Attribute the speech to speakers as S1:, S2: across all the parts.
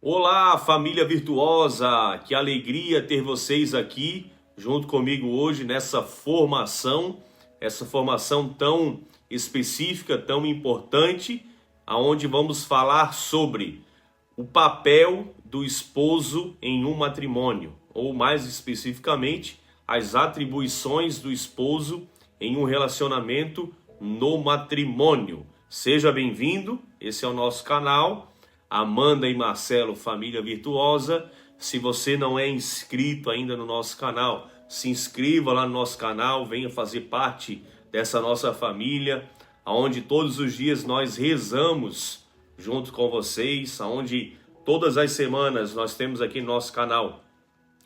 S1: Olá, família virtuosa! Que alegria ter vocês aqui junto comigo hoje nessa formação, essa formação tão específica, tão importante, aonde vamos falar sobre o papel do esposo em um matrimônio, ou mais especificamente, as atribuições do esposo em um relacionamento no matrimônio. Seja bem-vindo, esse é o nosso canal. Amanda e Marcelo, Família Virtuosa. Se você não é inscrito ainda no nosso canal, se inscreva lá no nosso canal, venha fazer parte dessa nossa família, onde todos os dias nós rezamos junto com vocês, onde todas as semanas nós temos aqui no nosso canal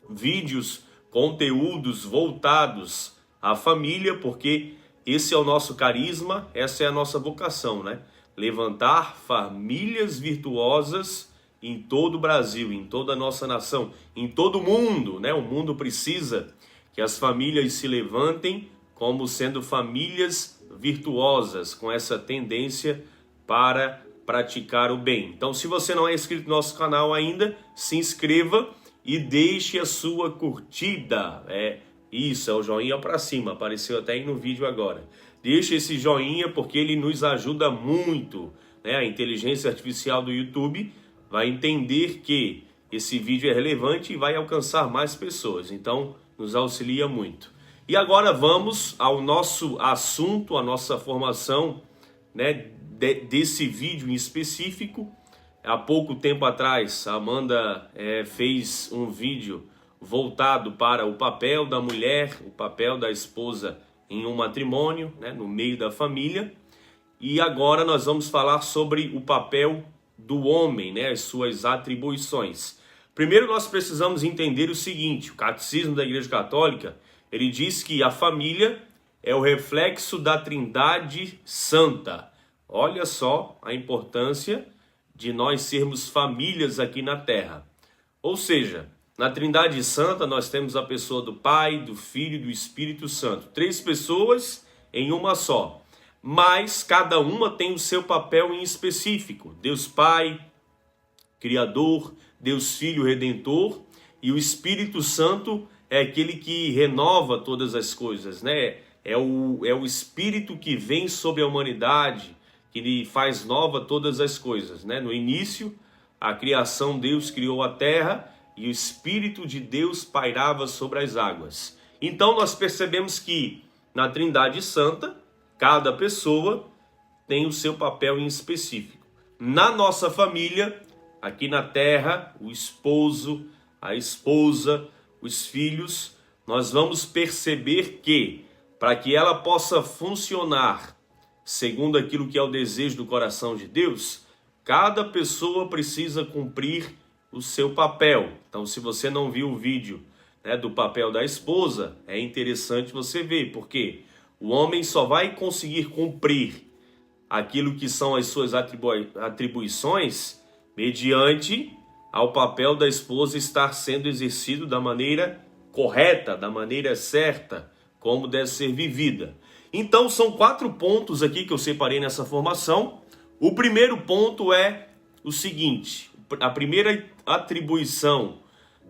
S1: vídeos, conteúdos voltados à família, porque esse é o nosso carisma, essa é a nossa vocação, né? Levantar famílias virtuosas em todo o Brasil, em toda a nossa nação, em todo o mundo, né? O mundo precisa que as famílias se levantem como sendo famílias virtuosas, com essa tendência para praticar o bem. Então, se você não é inscrito no nosso canal ainda, se inscreva e deixe a sua curtida. Isso, é o joinha para cima, apareceu até aí no vídeo agora. Deixe esse joinha porque ele nos ajuda muito, né? A inteligência artificial do YouTube vai entender que esse vídeo é relevante e vai alcançar mais pessoas. Então, nos auxilia muito. E agora vamos ao nosso assunto, a nossa formação, né, desse vídeo em específico. Há pouco tempo atrás, a Amanda fez um vídeo voltado para o papel da mulher, o papel da esposa em um matrimônio, né, no meio da família. E agora nós vamos falar sobre o papel do homem, né, as suas atribuições. Primeiro nós precisamos entender o seguinte: o Catecismo da Igreja Católica, ele diz que a família é o reflexo da Trindade Santa. Olha só a importância de nós sermos famílias aqui na Terra. Ou seja, na Trindade Santa nós temos a pessoa do Pai, do Filho e do Espírito Santo. 3 pessoas em uma só. Mas cada uma tem o seu papel em específico. Deus Pai, Criador, Deus Filho, Redentor. E o Espírito Santo é aquele que renova todas as coisas, né? É o Espírito que vem sobre a humanidade, que lhe faz nova todas as coisas, né? No início, a criação, Deus criou a terra e o Espírito de Deus pairava sobre as águas. Então nós percebemos que na Trindade Santa, cada pessoa tem o seu papel em específico. Na nossa família, aqui na terra, o esposo, a esposa, os filhos, nós vamos perceber que, para que ela possa funcionar segundo aquilo que é o desejo do coração de Deus, cada pessoa precisa cumprir o seu papel. Então, se você não viu o vídeo, né, do papel da esposa, é interessante você ver, porque o homem só vai conseguir cumprir aquilo que são as suas atribuições mediante ao papel da esposa estar sendo exercido da maneira correta, da maneira certa, como deve ser vivida. Então, são 4 pontos aqui que eu separei nessa formação. O primeiro ponto é o seguinte: a primeira atribuição,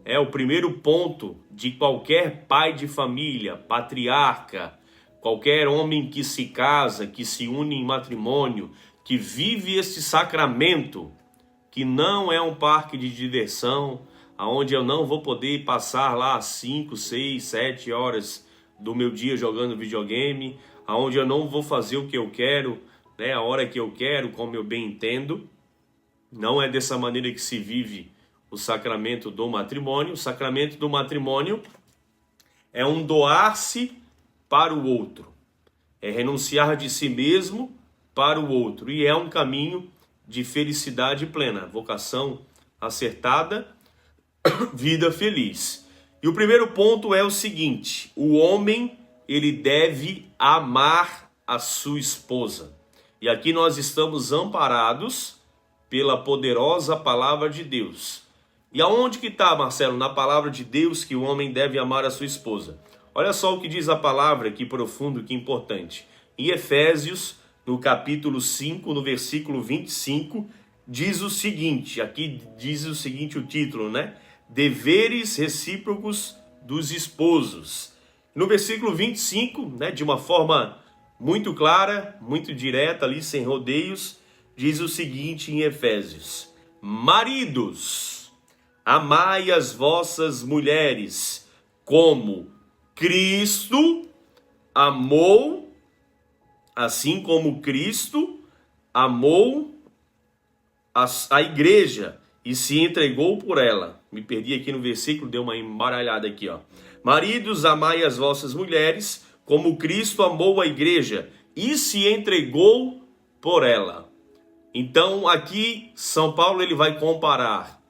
S1: o primeiro ponto de qualquer pai de família, patriarca, qualquer homem que se casa, que se une em matrimônio, que vive esse sacramento, que não é um parque de diversão, onde eu não vou poder passar lá 5, 6, 7 horas do meu dia jogando videogame, onde eu não vou fazer o que eu quero, né, a hora que eu quero, como eu bem entendo. Não é dessa maneira que se vive o sacramento do matrimônio. O sacramento do matrimônio é um doar-se para o outro, é renunciar de si mesmo para o outro, e é um caminho de felicidade plena, vocação acertada, vida feliz. E o primeiro ponto é o seguinte: o homem, ele deve amar a sua esposa. E aqui nós estamos amparados pela poderosa palavra de Deus. E aonde que está, Marcelo, na palavra de Deus, que o homem deve amar a sua esposa? Olha só o que diz a palavra, que profundo, que importante. Em Efésios, no capítulo 5, no versículo 25, diz o seguinte, aqui diz o seguinte o título, né? Deveres recíprocos dos esposos. No versículo 25, né, de uma forma muito clara, muito direta ali, sem rodeios, diz o seguinte em Efésios: maridos, amai as vossas mulheres, como Cristo amou, assim como Cristo amou a igreja e se entregou por ela. Me perdi aqui no versículo, deu uma embaralhada aqui, ó. Maridos, amai as vossas mulheres, como Cristo amou a igreja e se entregou por ela. Então, aqui, São Paulo ele vai comparar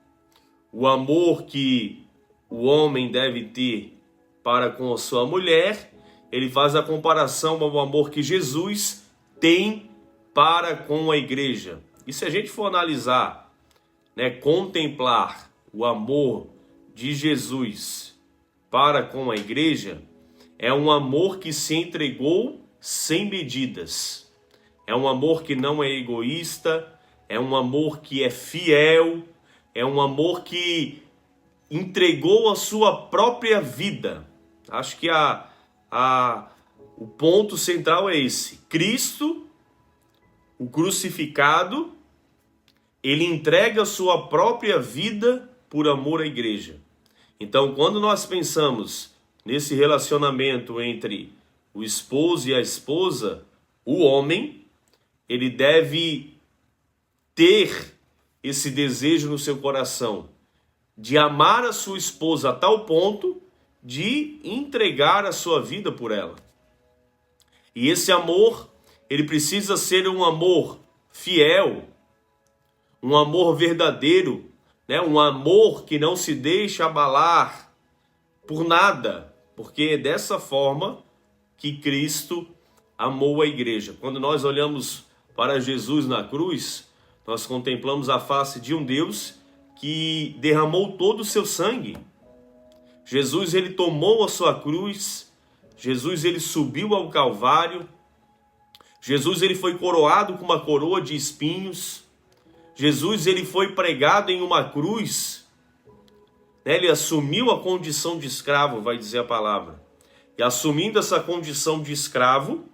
S1: o amor que o homem deve ter para com a sua mulher. Ele faz a comparação ao amor que Jesus tem para com a igreja. E se a gente for analisar, né, contemplar o amor de Jesus para com a igreja, é um amor que se entregou sem medidas. É um amor que não é egoísta, é um amor que é fiel, é um amor que entregou a sua própria vida. Acho que o ponto central é esse. Cristo, o crucificado, ele entrega a sua própria vida por amor à igreja. Então, quando nós pensamos nesse relacionamento entre o esposo e a esposa, o homem, ele deve ter esse desejo no seu coração de amar a sua esposa a tal ponto de entregar a sua vida por ela. E esse amor, ele precisa ser um amor fiel, um amor verdadeiro, né? Um amor que não se deixa abalar por nada, porque é dessa forma que Cristo amou a igreja. Quando nós olhamos para Jesus na cruz, nós contemplamos a face de um Deus que derramou todo o seu sangue. Jesus, ele tomou a sua cruz, Jesus, ele subiu ao Calvário, Jesus, ele foi coroado com uma coroa de espinhos, Jesus, ele foi pregado em uma cruz, né? Ele assumiu a condição de escravo, vai dizer a palavra, e assumindo essa condição de escravo,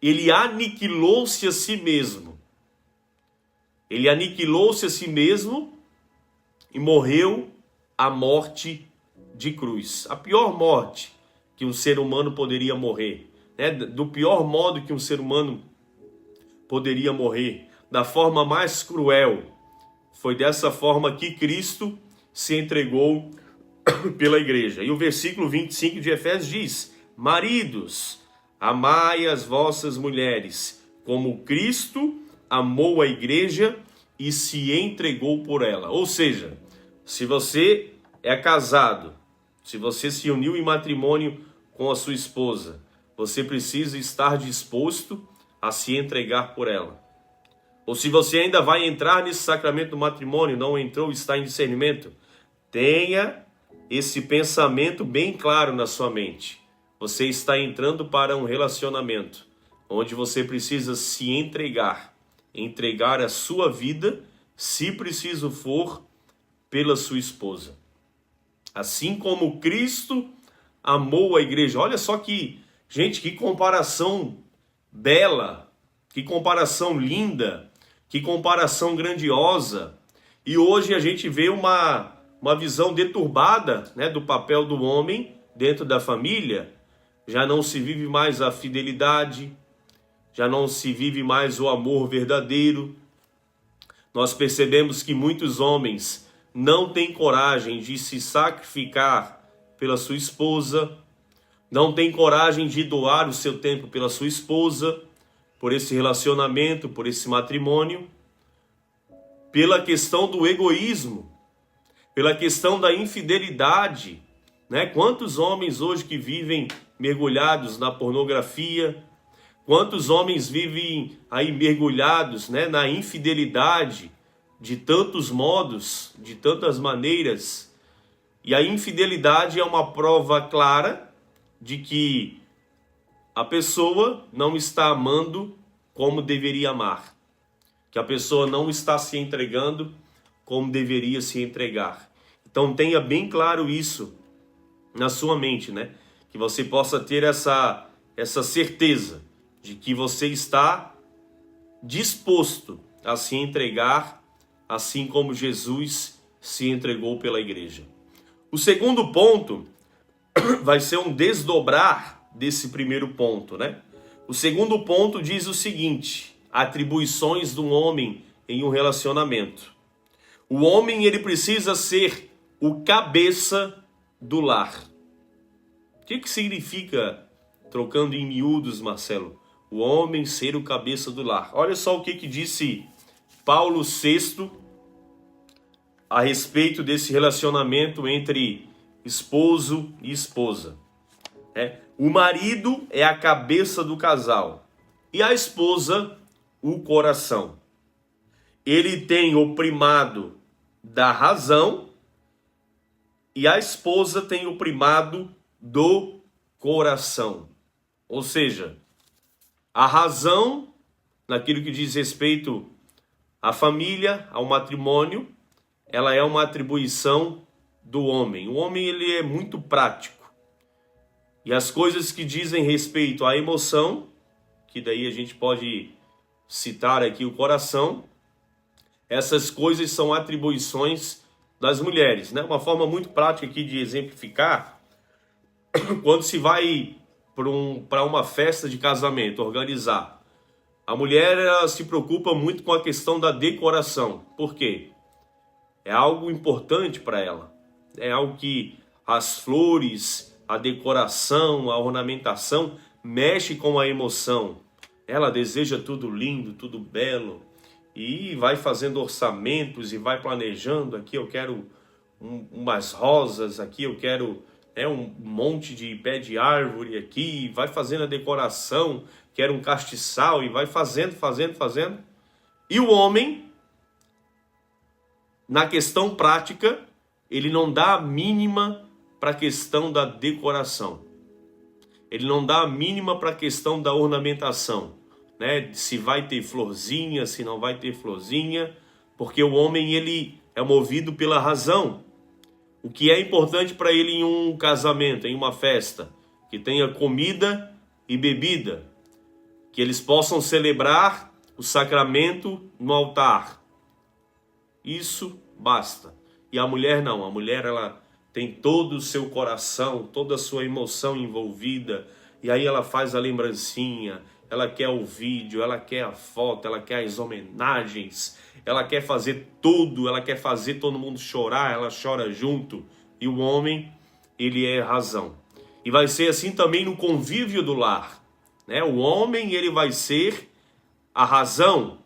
S1: ele aniquilou-se a si mesmo. Ele aniquilou-se a si mesmo e morreu a morte de cruz. A pior morte que um ser humano poderia morrer, né? Do pior modo que um ser humano poderia morrer, da forma mais cruel. Foi dessa forma que Cristo se entregou pela igreja. E o versículo 25 de Efésios diz: maridos, amai as vossas mulheres, como Cristo amou a igreja e se entregou por ela. Ou seja, se você é casado, se você se uniu em matrimônio com a sua esposa, você precisa estar disposto a se entregar por ela. Ou se você ainda vai entrar nesse sacramento do matrimônio, não entrou, está em discernimento, tenha esse pensamento bem claro na sua mente. Você está entrando para um relacionamento onde você precisa se entregar a sua vida, se preciso for, pela sua esposa. Assim como Cristo amou a igreja. Olha só que, gente, que comparação bela, que comparação linda, que comparação grandiosa. E hoje a gente vê uma visão deturbada, né, do papel do homem dentro da família. Já não se vive mais a fidelidade, já não se vive mais o amor verdadeiro. Nós percebemos que muitos homens não têm coragem de se sacrificar pela sua esposa, não têm coragem de doar o seu tempo pela sua esposa, por esse relacionamento, por esse matrimônio, pela questão do egoísmo, pela questão da infidelidade, né? Quantos homens hoje que vivem mergulhados na pornografia, quantos homens vivem aí mergulhados, né, na infidelidade de tantos modos, de tantas maneiras. E a infidelidade é uma prova clara de que a pessoa não está amando como deveria amar, que a pessoa não está se entregando como deveria se entregar. Então tenha bem claro isso na sua mente, né? Que você possa ter essa certeza de que você está disposto a se entregar, assim como Jesus se entregou pela igreja. O segundo ponto vai ser um desdobrar desse primeiro ponto, né? O segundo ponto diz o seguinte: atribuições do homem em um relacionamento. O homem, ele precisa ser o cabeça do lar. O que significa, trocando em miúdos, Marcelo, o homem ser o cabeça do lar? Olha só o que disse Paulo VI a respeito desse relacionamento entre esposo e esposa. O marido é a cabeça do casal e a esposa o coração. Ele tem o primado da razão e a esposa tem o primado do coração. Ou seja, a razão, naquilo que diz respeito à família, ao matrimônio, ela é uma atribuição do homem. O homem, ele é muito prático. E as coisas que dizem respeito à emoção, que daí a gente pode citar aqui o coração, essas coisas são atribuições das mulheres, né? Uma forma muito prática aqui de exemplificar, quando se vai para uma festa de casamento, organizar, a mulher ela se preocupa muito com a questão da decoração. Por quê? É algo importante para ela. É algo que as flores, a decoração, a ornamentação mexe com a emoção. Ela deseja tudo lindo, tudo belo e vai fazendo orçamentos e vai planejando. Aqui eu quero umas rosas, aqui eu quero um monte de pé de árvore aqui, vai fazendo a decoração, quero um castiçal e vai fazendo. E o homem, na questão prática, ele não dá a mínima para a questão da decoração. Ele não dá a mínima para a questão da ornamentação, né? Se vai ter florzinha, se não vai ter florzinha, porque o homem ele é movido pela razão. O que é importante para ele em um casamento, em uma festa, que tenha comida e bebida, que eles possam celebrar o sacramento no altar. Isso basta. E a mulher não, a mulher ela tem todo o seu coração, toda a sua emoção envolvida, e aí ela faz a lembrancinha, ela quer o vídeo, ela quer a foto, ela quer as homenagens, ela quer fazer tudo, ela quer fazer todo mundo chorar, ela chora junto. E o homem, ele é razão. E vai ser assim também no convívio do lar, né? O homem, ele vai ser a razão.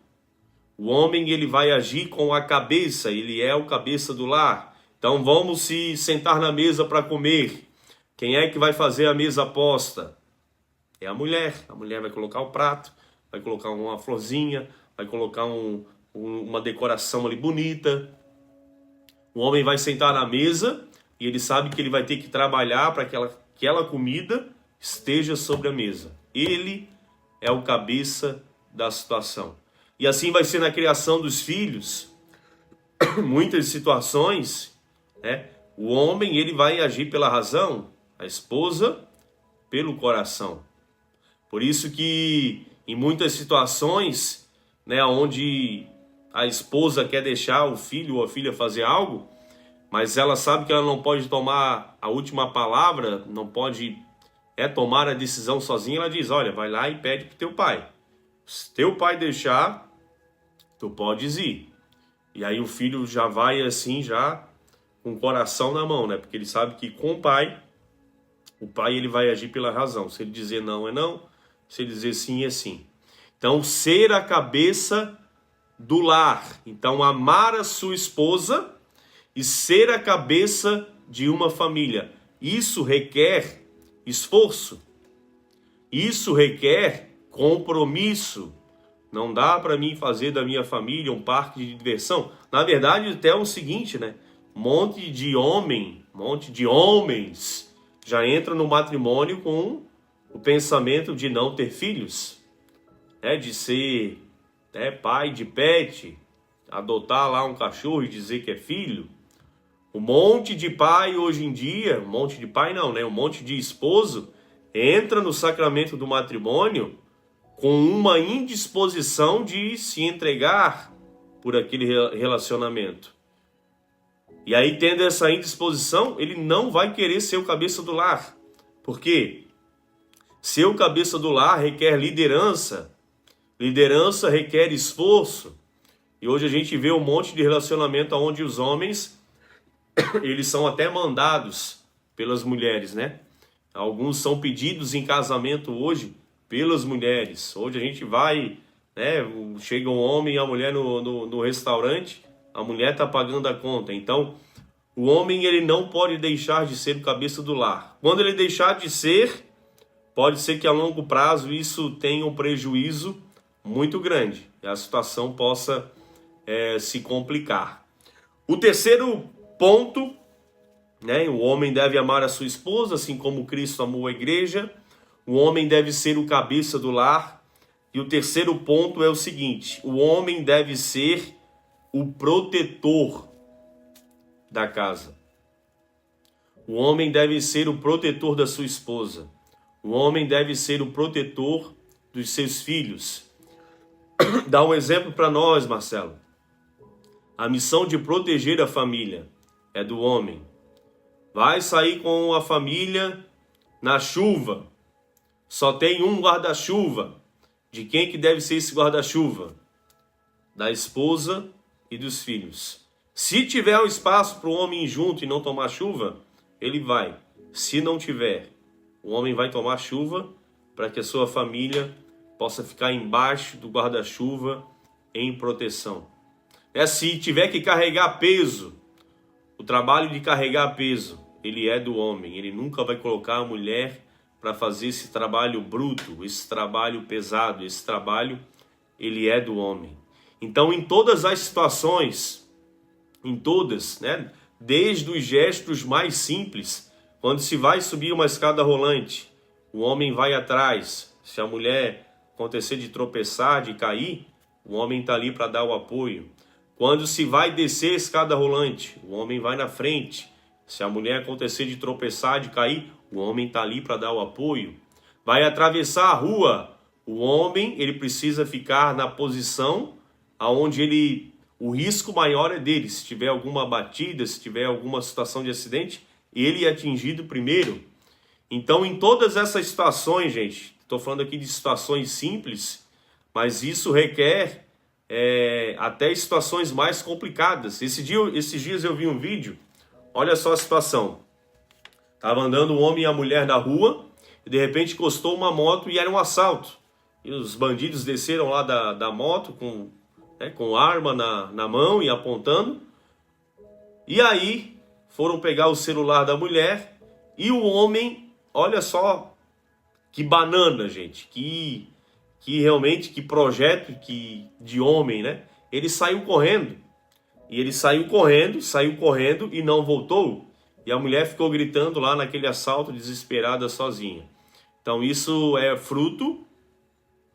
S1: O homem, ele vai agir com a cabeça, ele é o cabeça do lar. Então vamos se sentar na mesa para comer. Quem é que vai fazer a mesa posta? É a mulher. A mulher vai colocar o prato, vai colocar uma florzinha, vai colocar uma decoração ali bonita. O homem vai sentar na mesa e ele sabe que ele vai ter que trabalhar para que aquela comida esteja sobre a mesa. Ele é o cabeça da situação. E assim vai ser na criação dos filhos. Muitas situações, o homem ele vai agir pela razão, a esposa pelo coração. Por isso que em muitas situações, onde a esposa quer deixar o filho ou a filha fazer algo, mas ela sabe que ela não pode tomar a última palavra, não pode tomar a decisão sozinha, ela diz, olha, vai lá e pede para teu pai. Se teu pai deixar, tu podes ir. E aí o filho já vai assim, já com o coração na mão, porque ele sabe que com o pai ele vai agir pela razão. Se ele dizer não, é não. Se ele dizer sim, é sim. Então, ser a cabeça do lar. Então, amar a sua esposa e ser a cabeça de uma família. Isso requer esforço. Isso requer compromisso. Não dá para mim fazer da minha família um parque de diversão. Na verdade, até é o seguinte, Um monte de homens já entra no matrimônio com o pensamento de não ter filhos, de ser pai de pet, adotar lá um cachorro e dizer que é filho. Um monte de pai hoje em dia, um monte de pai não, né? Um monte de esposo entra no sacramento do matrimônio com uma indisposição de se entregar por aquele relacionamento. E aí, tendo essa indisposição, ele não vai querer ser o cabeça do lar. Por quê? Ser o cabeça do lar requer liderança. Liderança requer esforço. E hoje a gente vê um monte de relacionamento onde os homens, eles são até mandados pelas mulheres, né? Alguns são pedidos em casamento hoje pelas mulheres. Hoje a gente vai, né? Chega um homem e a mulher no restaurante, a mulher está pagando a conta. Então, o homem ele não pode deixar de ser o cabeça do lar. Quando ele deixar de ser, pode ser que a longo prazo isso tenha um prejuízo muito grande. E a situação possa se complicar. O terceiro ponto, né? O homem deve amar a sua esposa, assim como Cristo amou a igreja. O homem deve ser o cabeça do lar. E o terceiro ponto é o seguinte: o homem deve ser o protetor da casa. O homem deve ser o protetor da sua esposa. O homem deve ser o protetor dos seus filhos. Dá um exemplo para nós, Marcelo. A missão de proteger a família é do homem. Vai sair com a família na chuva. Só tem um guarda-chuva. De quem que deve ser esse guarda-chuva? Da esposa e dos filhos. Se tiver um espaço para o homem ir junto e não tomar chuva, ele vai. Se não tiver, o homem vai tomar chuva para que a sua família possa ficar embaixo do guarda-chuva em proteção. Se tiver que carregar peso, o trabalho de carregar peso, ele é do homem. Ele nunca vai colocar a mulher para fazer esse trabalho bruto, esse trabalho pesado, esse trabalho, ele é do homem. Então, em todas as situações, em todas, né, desde os gestos mais simples, quando se vai subir uma escada rolante, o homem vai atrás. Se a mulher acontecer de tropeçar, de cair, o homem está ali para dar o apoio. Quando se vai descer a escada rolante, o homem vai na frente. Se a mulher acontecer de tropeçar, de cair, o homem está ali para dar o apoio. Vai atravessar a rua, o homem ele precisa ficar na posição aonde o risco maior é dele. Se tiver alguma batida, se tiver alguma situação de acidente, ele é atingido primeiro. Então, em todas essas situações, gente, estou falando aqui de situações simples, mas isso requer até situações mais complicadas. Esses dias eu vi um vídeo, olha só a situação. Estava andando um homem e a mulher na rua, e de repente encostou uma moto e era um assalto. E os bandidos desceram lá da moto com arma na mão e apontando. E aí foram pegar o celular da mulher e o homem, olha só que banana, gente, que realmente, que projeto de homem, né? Ele saiu correndo. E ele saiu correndo e não voltou. E a mulher ficou gritando lá naquele assalto, desesperada, sozinha. Então isso é fruto,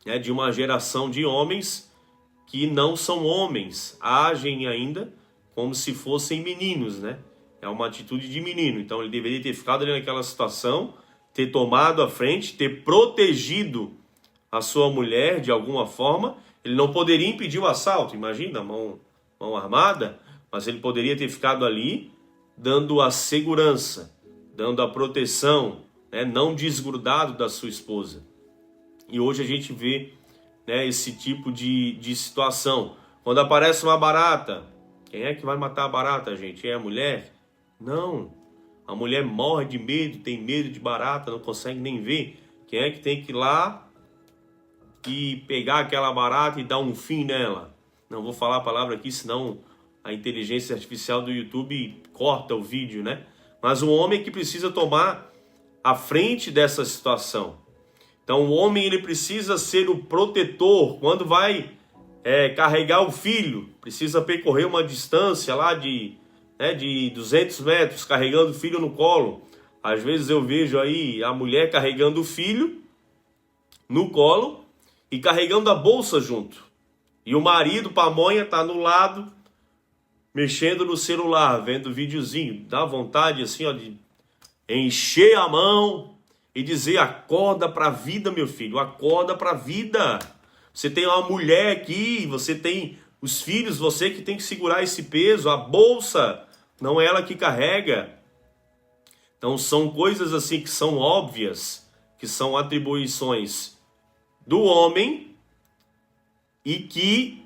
S1: né, de uma geração de homens que não são homens, agem ainda como se fossem meninos, né? É uma atitude de menino. Então ele deveria ter ficado ali naquela situação, ter tomado a frente, ter protegido a sua mulher de alguma forma. Ele não poderia impedir o assalto, imagina, mão armada, mas ele poderia ter ficado ali dando a segurança, dando a proteção, né, não desgrudado da sua esposa. E hoje a gente vê, né, esse tipo de situação. Quando aparece uma barata, quem é que vai matar a barata, gente? É a mulher? Não. A mulher morre de medo, tem medo de barata, não consegue nem ver. Quem é que tem que ir lá e pegar aquela barata e dar um fim nela? Não vou falar a palavra aqui, senão a inteligência artificial do YouTube corta o vídeo, né? Mas o homem é que precisa tomar a frente dessa situação. Então o homem ele precisa ser o protetor. Quando vai carregar o filho, precisa percorrer uma distância lá de 200 metros, carregando o filho no colo. Às vezes eu vejo aí a mulher carregando o filho no colo e carregando a bolsa junto. E o marido, pamonha, está no lado, mexendo no celular, vendo videozinho. Dá vontade assim, ó, de encher a mão e dizer: acorda para a vida, meu filho, acorda para a vida. Você tem uma mulher aqui, você tem os filhos, você que tem que segurar esse peso, a bolsa, não é ela que carrega. Então são coisas assim que são óbvias, que são atribuições do homem e que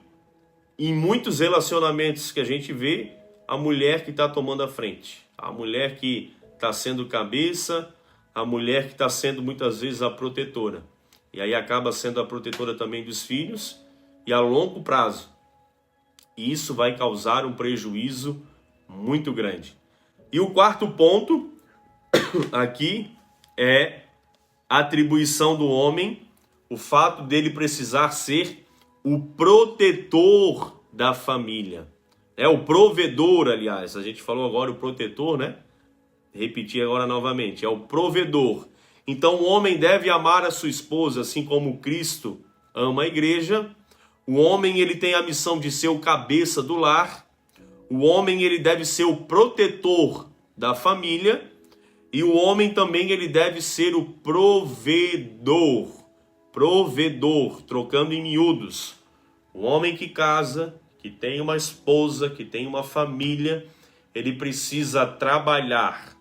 S1: em muitos relacionamentos que a gente vê, a mulher que está tomando a frente, a mulher que está sendo cabeça, a mulher que está sendo muitas vezes a protetora. E aí acaba sendo a protetora também dos filhos e a longo prazo. E isso vai causar um prejuízo muito grande. E o quarto ponto aqui é a atribuição do homem, o fato dele precisar ser o protetor da família. É o provedor, aliás. A gente falou agora o protetor, né? Repetir agora novamente. É o provedor. Então o homem deve amar a sua esposa, assim como Cristo ama a igreja. O homem ele tem a missão de ser o cabeça do lar. O homem ele deve ser o protetor da família. E o homem também ele deve ser o provedor. Provedor, trocando em miúdos. O homem que casa, que tem uma esposa, que tem uma família, ele precisa trabalhar.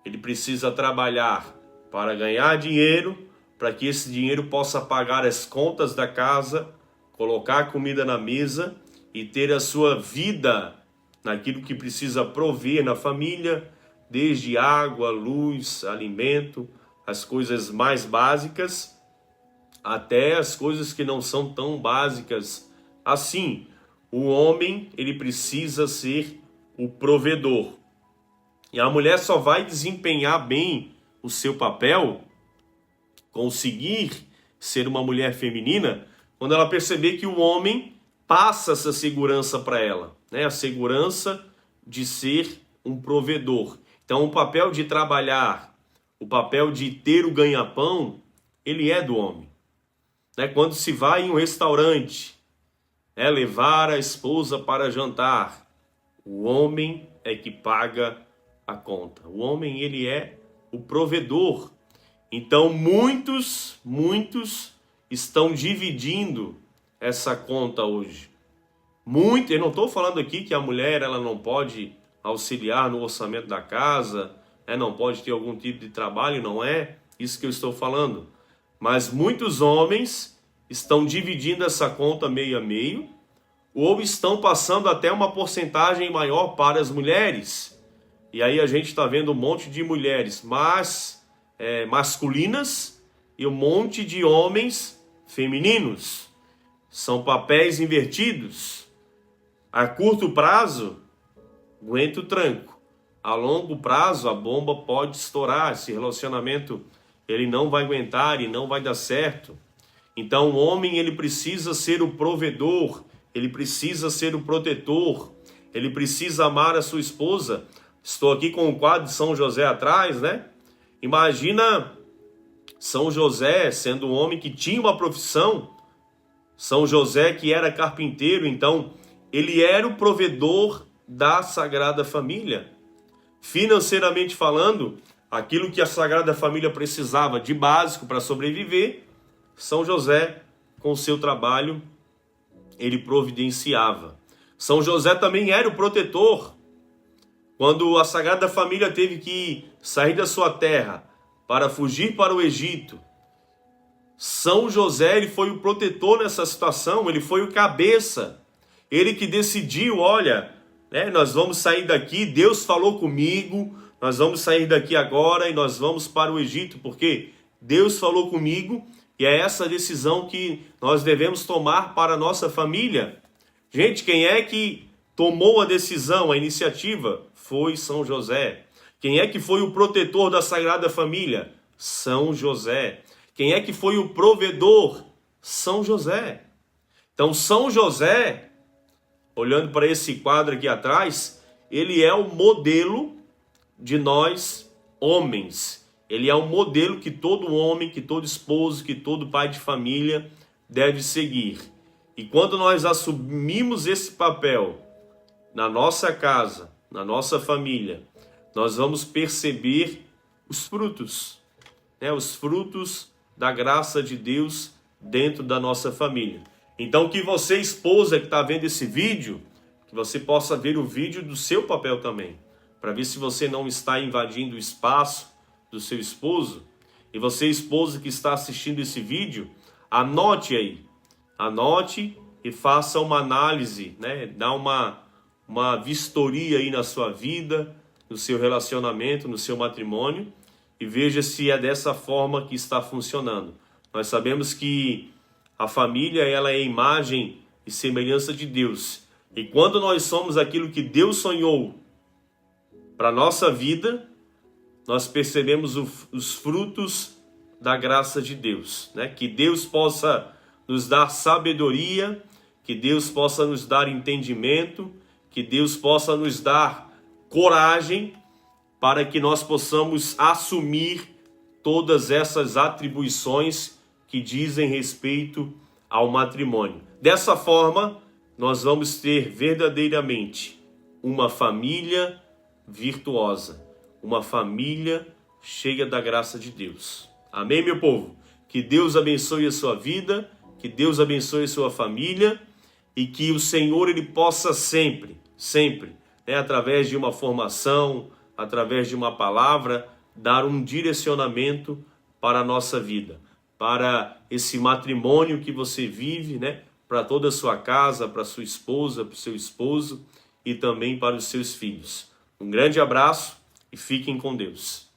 S1: Ele precisa trabalhar para ganhar dinheiro, para que esse dinheiro possa pagar as contas da casa, colocar comida na mesa e ter a sua vida naquilo que precisa prover na família, desde água, luz, alimento, as coisas mais básicas, até as coisas que não são tão básicas assim. O homem, ele precisa ser o provedor. E a mulher só vai desempenhar bem o seu papel, conseguir ser uma mulher feminina, quando ela perceber que o homem passa essa segurança para ela, né? A segurança de ser um provedor. Então o papel de trabalhar, o papel de ter o ganha-pão, ele é do homem. Né? Quando se vai em um restaurante, levar a esposa para jantar, o homem é que paga a conta. O homem, ele é o provedor. Então muitos estão dividindo essa conta hoje. Eu não estou falando aqui que a mulher ela não pode auxiliar no orçamento da casa, não pode ter algum tipo de trabalho, não é isso que eu estou falando. Mas muitos homens estão dividindo essa conta meio a meio, ou estão passando até uma porcentagem maior para as mulheres. E aí a gente está vendo um monte de mulheres masculinas e um monte de homens femininos. São papéis invertidos. A curto prazo, aguenta o tranco. A longo prazo, a bomba pode estourar. Esse relacionamento ele não vai aguentar e não vai dar certo. Então o homem ele precisa ser o provedor, ele precisa ser o protetor, ele precisa amar a sua esposa. Estou aqui com o quadro de São José atrás, né? Imagina São José sendo um homem que tinha uma profissão. São José que era carpinteiro, então ele era o provedor da Sagrada Família. Financeiramente falando, aquilo que a Sagrada Família precisava de básico para sobreviver, São José, com o seu trabalho, ele providenciava. São José também era o protetor. Quando a Sagrada Família teve que sair da sua terra para fugir para o Egito, São José ele foi o protetor nessa situação, ele foi o cabeça. Ele que decidiu, olha, nós vamos sair daqui, Deus falou comigo, nós vamos sair daqui agora e nós vamos para o Egito, porque Deus falou comigo e é essa decisão que nós devemos tomar para a nossa família. Gente, quem é que tomou a decisão, a iniciativa? Foi São José. Quem é que foi o protetor da Sagrada Família? São José. Quem é que foi o provedor? São José. Então São José, olhando para esse quadro aqui atrás, ele é o modelo de nós homens. Ele é um modelo que todo homem, que todo esposo, que todo pai de família deve seguir. E quando nós assumimos esse papel na nossa casa, na nossa família, nós vamos perceber os frutos, né? Os frutos da graça de Deus dentro da nossa família. Então que você, esposa que está vendo esse vídeo, que você possa ver o vídeo do seu papel também, para ver se você não está invadindo o espaço do seu esposo. E você, esposa que está assistindo esse vídeo, anote aí, anote e faça uma análise, né? Dá uma vistoria aí na sua vida, no seu relacionamento, no seu matrimônio, e veja se é dessa forma que está funcionando. Nós sabemos que a família, ela é a imagem e semelhança de Deus. E quando nós somos aquilo que Deus sonhou para a nossa vida, nós percebemos os frutos da graça de Deus, né? Que Deus possa nos dar sabedoria, que Deus possa nos dar entendimento, que Deus possa nos dar coragem para que nós possamos assumir todas essas atribuições que dizem respeito ao matrimônio. Dessa forma, nós vamos ter verdadeiramente uma família virtuosa, uma família cheia da graça de Deus. Amém, meu povo? Que Deus abençoe a sua vida, que Deus abençoe a sua família e que o Senhor ele possa sempre, né, através de uma formação, através de uma palavra, dar um direcionamento para a nossa vida, para esse matrimônio que você vive, né, para toda a sua casa, para sua esposa, para o seu esposo e também para os seus filhos. Um grande abraço e fiquem com Deus.